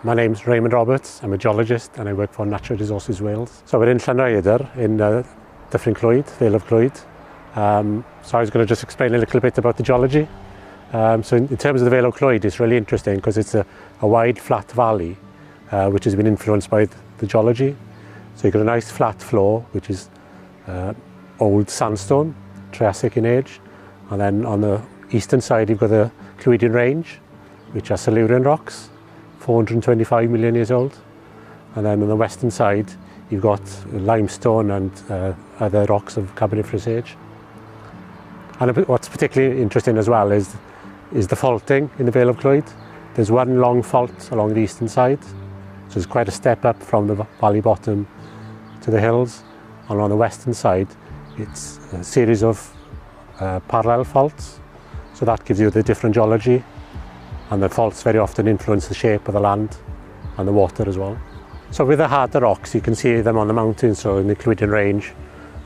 My name's Raymond Roberts. I'm a geologist and I work for Natural Resources Wales. So we're in Llanrhaeadr in Dyfnog Well, Vale of Clwyd. So I was going to just explain a little bit about the geology. So in terms of the Vale of Clwyd, it's really interesting because it's a wide flat valley which has been influenced by the geology. So you've got a nice flat floor which is old sandstone, Triassic in age. And then on the eastern side you've got the Clwydian Range, which are Silurian rocks, 425 million years old. And then on the western side you've got limestone and other rocks of Carboniferous age. And what's particularly interesting as well is the faulting in the Vale of Clwyd. There's one long fault along the eastern side, so it's quite a step up from the valley bottom to the hills. And on the western side it's a series of parallel faults, so that gives you the different geology, and the faults very often influence the shape of the land and the water as well. So with the harder rocks you can see them on the mountains, so in the Clwydian Range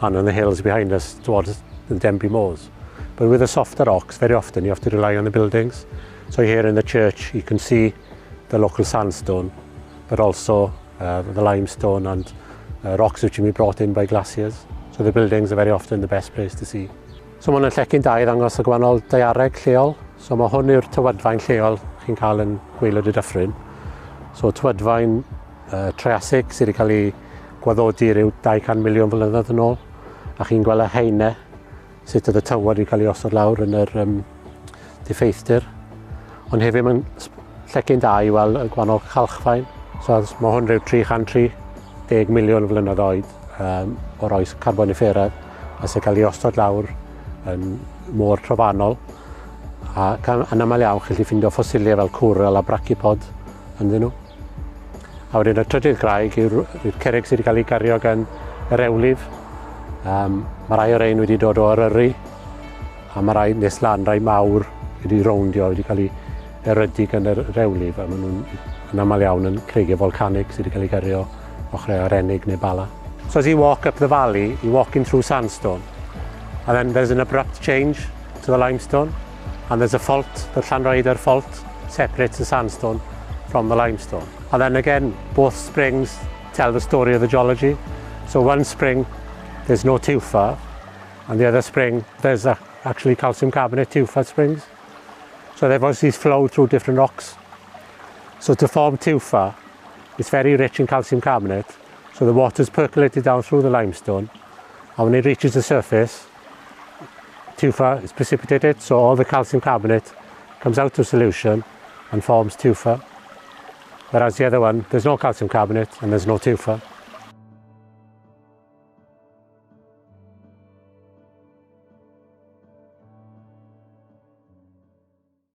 and on the hills behind us towards the Denby Moors. But with the softer rocks, very often you have to rely on the buildings. So here in the church you can see the local sandstone, but also the limestone and rocks which have been brought in by glaciers. So the buildings are very often the best place to see. So mae'n llecyn da I ddangos y gwahanol daeareg lleol. So mae hwn yw'r tywydfaen lleol chi'n cael yn gwaelod y dyffryn. So tywydfaen Triassic sydd wedi cael ei gwaddodi ryw 200 miliwn flynyddoedd yn ôl. A chi'n gweld y haenau sut oedd y tywod wedi cael ei osod lawr yn yr diffeithdir. Ond hefyd mae'n llecyn da I weld y gwahanol chalchfaen. So mae hwn ryw 330 miliwn flynedd oed o'r oes Carboniferedd, a sy'n cael ei osod lawr yn môr trofannol. A yn aml iawn chi'n ffindio ffosiliau fel cwrel a brachipod ynddyn nhw. A wedyn y trydydd graig yw'r cerrig sydd wedi cael ei gario gan yr ewlif. Mae rai o'r ein wedi dod o Eryri, a mae rai nes lan, rai mawr wedi rowndio, wedi cael ei erydu gan yr ewlif, a maen nhw'n yn aml iawn yn creigiau volcanic sydd wedi cael ei gario ochrau Arenig neu Bala. So as you walk up the valley, you're walking through sandstone, and then there's an abrupt change to the limestone, and there's a fault, the Llanrhaeadr fault separates the sandstone from the limestone. And then again, both springs tell the story of the geology. So one spring, there's no tufa, and the other spring, there's actually calcium carbonate tufa springs. So they've obviously flowed through different rocks. So to form tufa, it's very rich in calcium carbonate, so the water's percolated down through the limestone, and when it reaches the surface, tufa is precipitated, so all the calcium carbonate comes out of solution and forms tufa. Whereas the other one, there's no calcium carbonate and there's no tufa.